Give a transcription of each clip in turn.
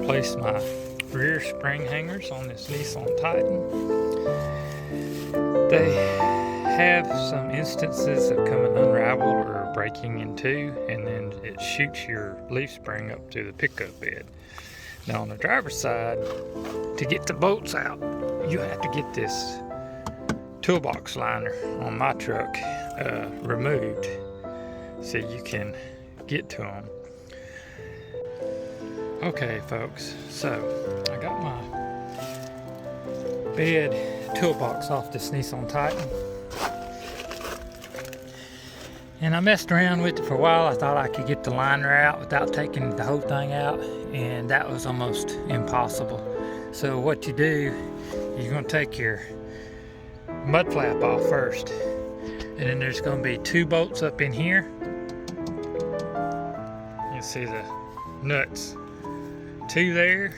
replace my rear spring hangers on this Nissan Titan. They have some instances of coming unraveled or breaking in two, and then it shoots your leaf spring up to the pickup bed. Now on the driver's side, to get the bolts out, you have to get this Toolbox liner on my truck removed so you can get to them. Okay folks, so I got my bed toolbox off this Nissan Titan, and I messed around with it for a while. I thought I could get the liner out without taking the whole thing out, and that was almost impossible. So what you do, you're going to take your mud flap off first, and then there's going to be two bolts up in here. You see the nuts, two there,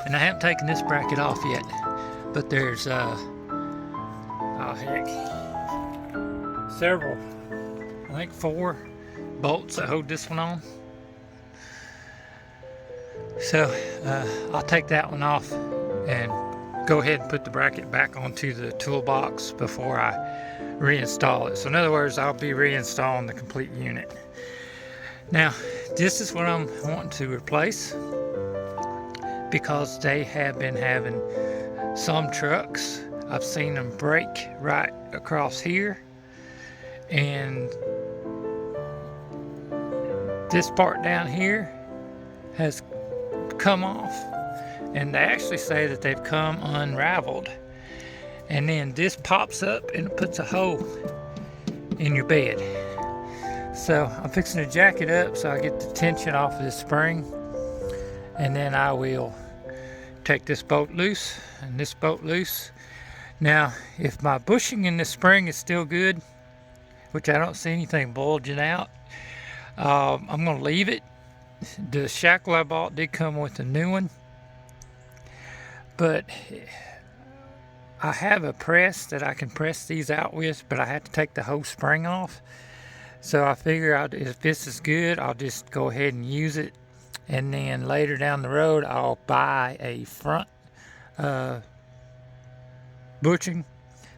and I haven't taken this bracket off yet, but there's oh heck, several, I think 4 bolts that hold this one on. So I'll take that one off and go ahead and put the bracket back onto the toolbox before I reinstall it. So in other words, I'll be reinstalling the complete unit. Now this is what I'm wanting to replace, because they have been having some trucks, I've seen them break right across here, and this part down here has come off, and they actually say that they've come unraveled, and then this pops up and it puts a hole in your bed. So I'm fixing to jack it up so I get the tension off of this spring, and then I will take this bolt loose and this bolt loose. Now if my bushing in this spring is still good, which I don't see anything bulging out, I'm going to leave it. The shackle I bought did come with a new one, but I have a press that I can press these out with, but I have to take the whole spring off. So I figure out if this is good, I'll just go ahead and use it, and then later down the road I'll buy a front bushing.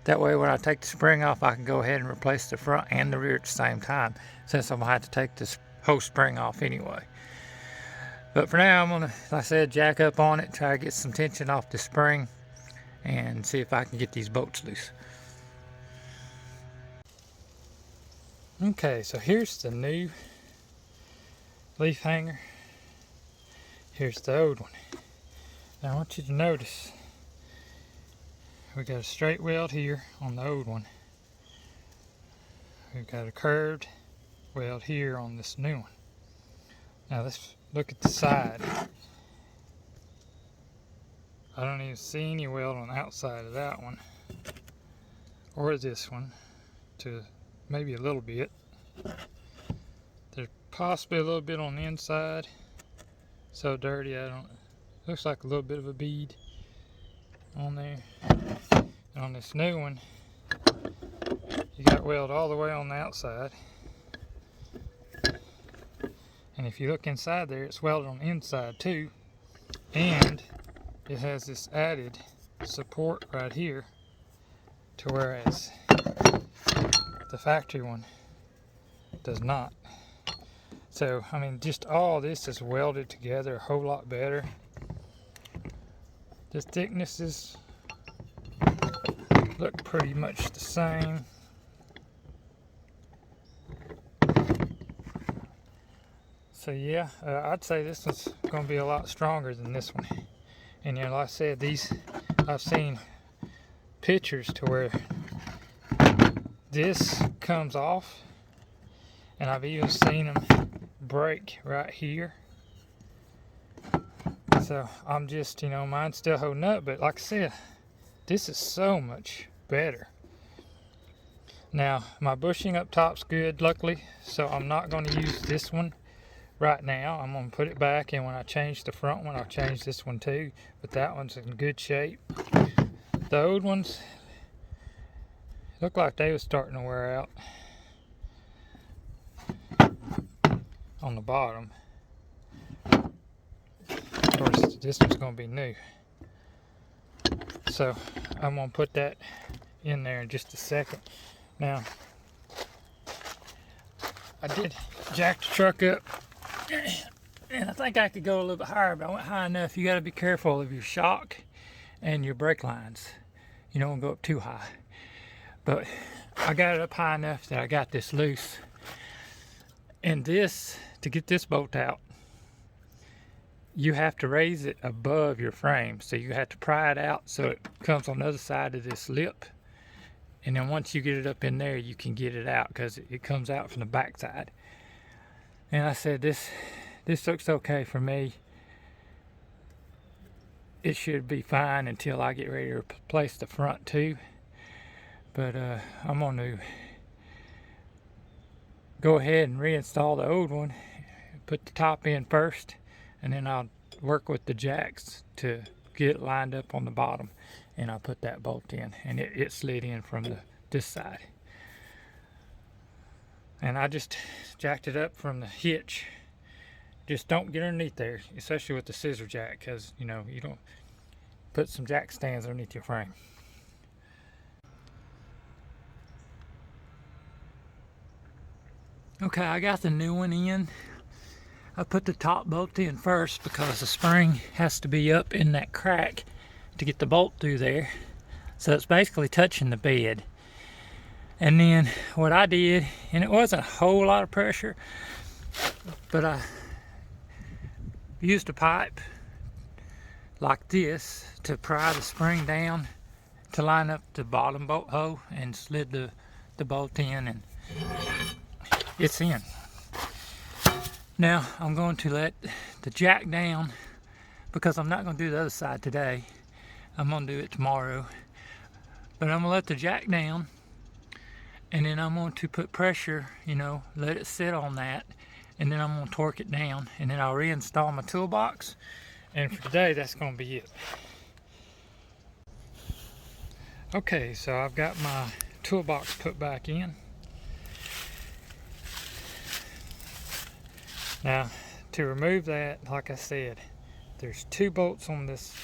That way when I take the spring off, I can go ahead and replace the front and the rear at the same time, since I'm going to have to take this whole spring off anyway. But for now, I'm going to, like I said, jack up on it, try to get some tension off the spring, and see if I can get these bolts loose. Okay, so here's the new leaf hanger. Here's the old one. Now I want you to notice, we got a straight weld here on the old one. We've got a curved weld here on this new one. Now let's look at the side. I don't even see any weld on the outside of that one, or this one, to maybe a little bit. There's possibly a little bit on the inside. So dirty, I don't, looks like a little bit of a bead on there. And on this new one, you got weld all the way on the outside, and if you look inside there, it's welded on the inside too, and it has this added support right here, to whereas the factory one does not. So I mean, just all this is welded together a whole lot better. The thicknesses look pretty much the same. So yeah, I'd say this one's going to be a lot stronger than this one. And you know, like I said, these, I've seen pictures to where this comes off, and I've even seen them break right here. So I'm just, you know, mine's still holding up, but like I said, this is so much better. Now my bushing up top's good, luckily, so I'm not going to use this one right now. I'm going to put it back, and when I change the front one, I'll change this one too, but that one's in good shape. The old ones look like they was starting to wear out on the bottom. course this one's going to be new. So I'm going to put that in there in just a second. Now, I did jack the truck up, and I think I could go a little bit higher, but I went high enough. You got to be careful of your shock and your brake lines. You don't want to go up too high. But I got it up high enough that I got this loose. And this, to get this bolt out, you have to raise it above your frame. So you have to pry it out so it comes on the other side of this lip. And then once you get it up in there, you can get it out because it comes out from the back side. And I said, this looks okay for me. It should be fine until I get ready to replace the front too. But I'm going to go ahead and reinstall the old one. Put the top in first, and then I'll work with the jacks to get it lined up on the bottom. And I'll put that bolt in, and it slid in from this side. And I just jacked it up from the hitch. Just don't get underneath there, especially with the scissor jack, because you know you don't put some jack stands underneath your frame. Okay, I got the new one in. I put the top bolt in first because the spring has to be up in that crack to get the bolt through there. So it's basically touching the bed. And then what I did, and it wasn't a whole lot of pressure, but I used a pipe like this to pry the spring down to line up the bottom bolt hole, and slid the bolt in, and it's in. Now I'm going to let the jack down because I'm not going to do the other side today. I'm going to do it tomorrow. But I'm going to let the jack down, and then I'm going to put pressure, you know, let it sit on that, and then I'm going to torque it down, and then I'll reinstall my toolbox. And for today, that's going to be it. Okay, so I've got my toolbox put back in. Now, to remove that, like I said, there's 2 bolts on this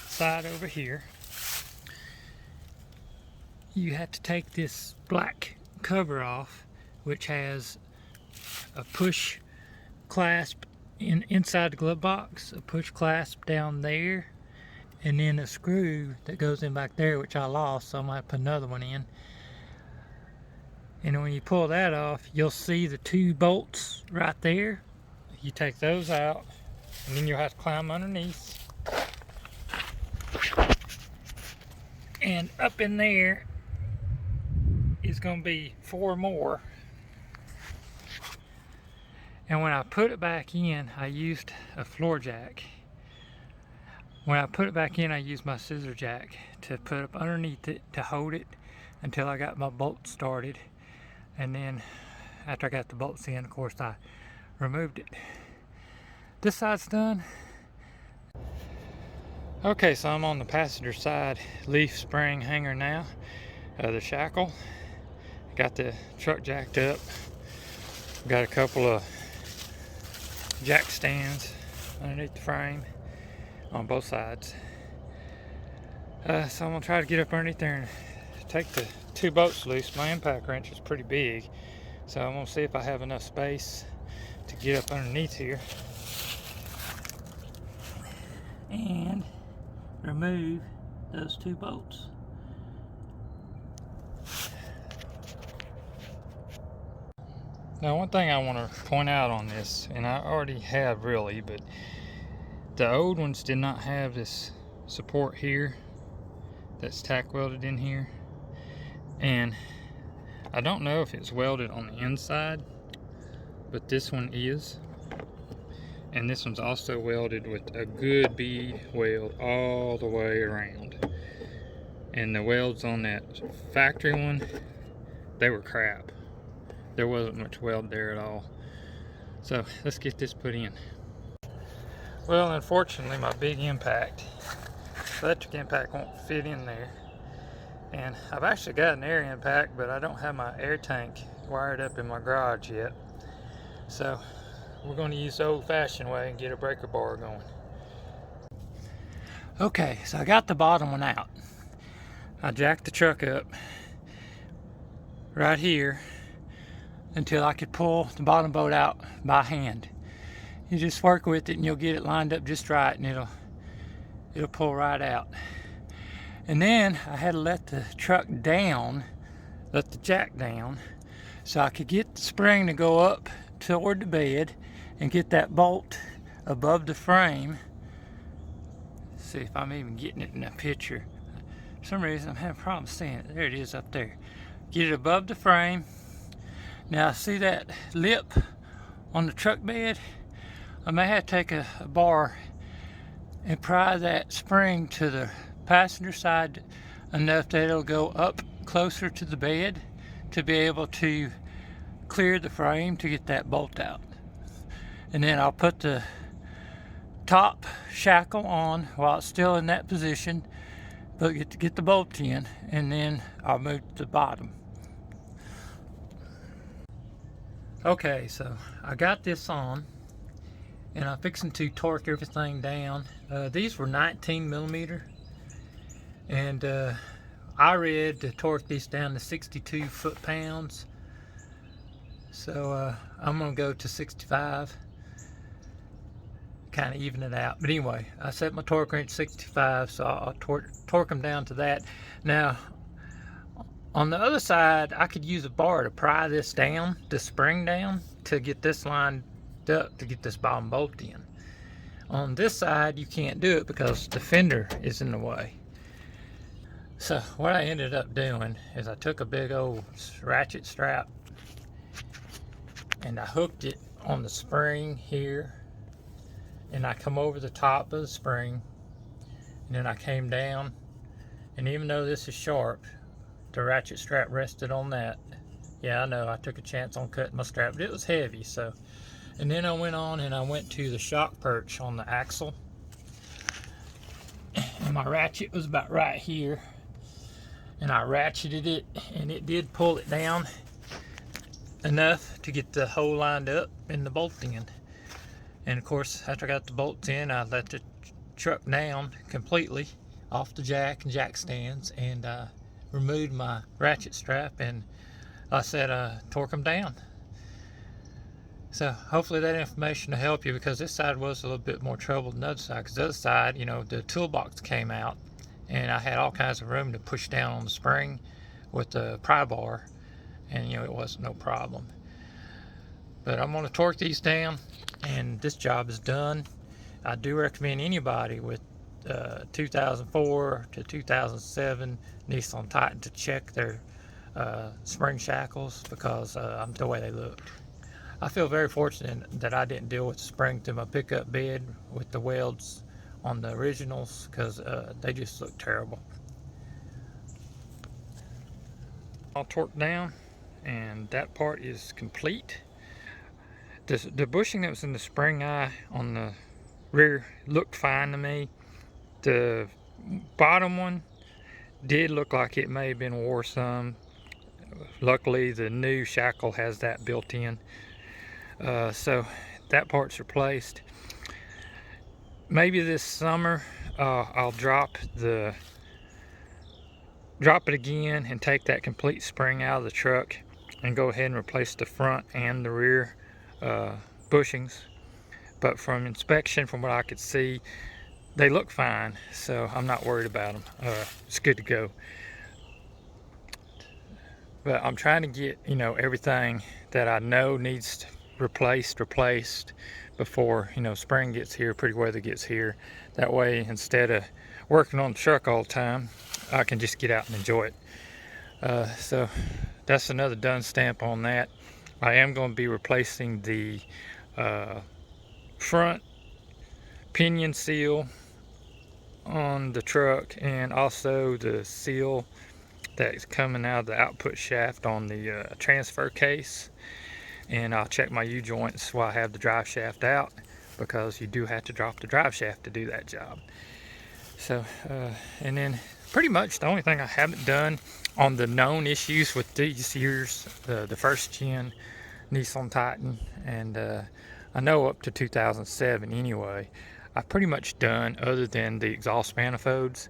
side over here. You have to take this black cover off, which has a push clasp inside the glove box, a push clasp down there, and then a screw that goes in back there, which I lost, so I'm going to put another one in. And when you pull that off, you'll see the 2 bolts right there. You take those out, and then you'll have to climb underneath. And up in there is going to be 4 more. And when I put it back in, I used a floor jack. When I put it back in, I used my scissor jack to put up underneath it to hold it until I got my bolts started. And then after I got the bolts in, of course, I removed it. This side's done. Okay, so I'm on the passenger side leaf spring hanger now, the Shackle. Got the truck jacked up. Got a couple of jack stands underneath the frame on both sides. So I'm gonna try to get up underneath there and take the 2 bolts loose. My impact wrench is pretty big, so I'm gonna see if I have enough space to get up underneath here and remove those 2 bolts. Now, one thing I want to point out on this, and I already have really, but the old ones did not have this support here that's tack welded in here, and I don't know if it's welded on the inside, but this one is, and this one's also welded with a good bead weld all the way around. And the welds on that factory one, they were crap. There wasn't much weld there at all. So let's get this put in. Well, unfortunately, my big impact, electric impact, won't fit in there. And I've actually got an air impact, but I don't have my air tank wired up in my garage yet. So we're going to use the old-fashioned way and get a breaker bar going. Okay, so I got the bottom one out. I jacked the truck up right here until I could pull the bottom bolt out by hand. You just work with it and you'll get it lined up just right, and it'll pull right out. And then I had to let the truck down, let the jack down, so I could get the spring to go up toward the bed and get that bolt above the frame. Let's see if I'm even getting it in that picture. For some reason I'm having problems seeing it. There it is up there. Get it above the frame. Now see that lip on the truck bed? I may have to take a bar and pry that spring to the passenger side enough that it'll go up closer to the bed to be able to clear the frame to get that bolt out. And then I'll put the top shackle on while it's still in that position, but get the bolt in, and then I'll move to the bottom. Okay, so I got this on and I'm fixing to torque everything down. These were 19 millimeter, and I read to torque these down to 62 foot-pounds. So I'm gonna go to 65, kind of even it out. But anyway, I set my torque wrench 65, so I'll torque them down to that. Now, on the other side, I could use a bar to pry this down, the spring down, to get this lined up to get this bottom bolt in. On this side, you can't do it because the fender is in the way. So what I ended up doing is I took a big old ratchet strap and I hooked it on the spring here, and I come over the top of the spring, and then I came down, and even though this is sharp, the ratchet strap rested on that. Yeah, I know I took a chance on cutting my strap, but it was heavy. So, and then I went on and I went to the shock perch on the axle, and my ratchet was about right here, and I ratcheted it, and it did pull it down enough to get the hole lined up and the bolt in. And of course, after I got the bolts in, I let the truck down completely off the jack and jack stands, and removed my ratchet strap, and I said torque them down. So hopefully that information will help you, because this side was a little bit more trouble than the other side, because the other side, you know, the toolbox came out and I had all kinds of room to push down on the spring with the pry bar, and you know, it wasn't no problem. But I'm going to torque these down and this job is done. I do recommend anybody with 2004 to 2007 Nissan Titan to check their spring shackles, because the way they looked. I feel very fortunate that I didn't deal with the spring through my pickup bed with the welds on the originals, because they just look terrible. I'll torque down, and that part is complete. The bushing that was in the spring eye on the rear looked fine to me. The bottom one did look like it may have been wore some. Luckily the new Shackle has that built in, so that part's replaced. Maybe this summer I'll drop it again and take that complete spring out of the truck and go ahead and replace the front and the rear bushings. But from inspection, from what I could see, they look fine, so I'm not worried about them. It's good to go. But I'm trying to get, you know, everything that I know needs replaced before, you know, spring gets here, pretty weather gets here. That way, instead of working on the truck all the time, I can just get out and enjoy it. So that's another done stamp on that. I am going to be replacing the front pinion seal on the truck, and also the seal that's coming out of the output shaft on the transfer case. And I'll check my U-joints while I have the drive shaft out, because you do have to drop the drive shaft to do that job. So and then pretty much the only thing I haven't done on the known issues with these years, the first gen Nissan Titan, and I know up to 2007 anyway, I've pretty much done other than the exhaust manifolds,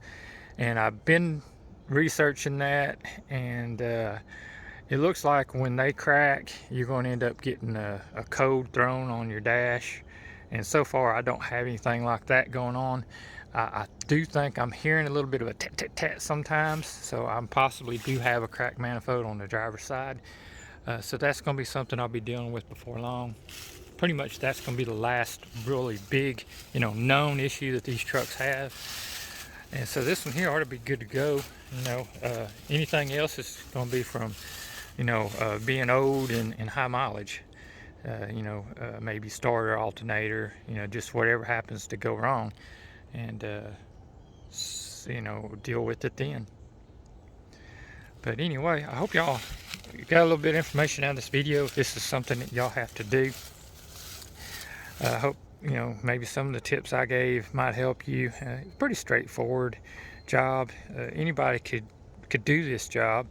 and I've been researching that, and it looks like when they crack, you're going to end up getting a code thrown on your dash. And so far, I don't have anything like that going on. I do think I'm hearing a little bit of a tat tat tat sometimes, so I possibly do have a cracked manifold on the driver's side. So that's going to be something I'll be dealing with before long. Pretty much that's going to be the last really big, known issue that these trucks have. And so this one here ought to be good to go. Anything else is going to be from being old and high mileage, maybe starter, alternator, just whatever happens to go wrong, and deal with it then. But anyway, I hope y'all got a little bit of information out of this video. If this is something that y'all have to do, I hope maybe some of the tips I gave might help you. Pretty straightforward job. Anybody could do this job.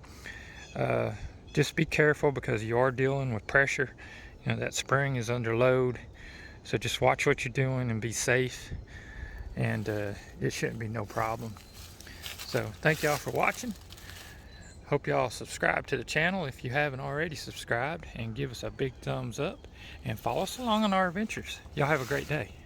Just be careful because you are dealing with pressure. That spring is under load, so just watch what you're doing and be safe, and it shouldn't be no problem. So thank y'all for watching. Hope y'all subscribe to the channel if you haven't already subscribed, and give us a big thumbs up and follow us along on our adventures. Y'all have a great day.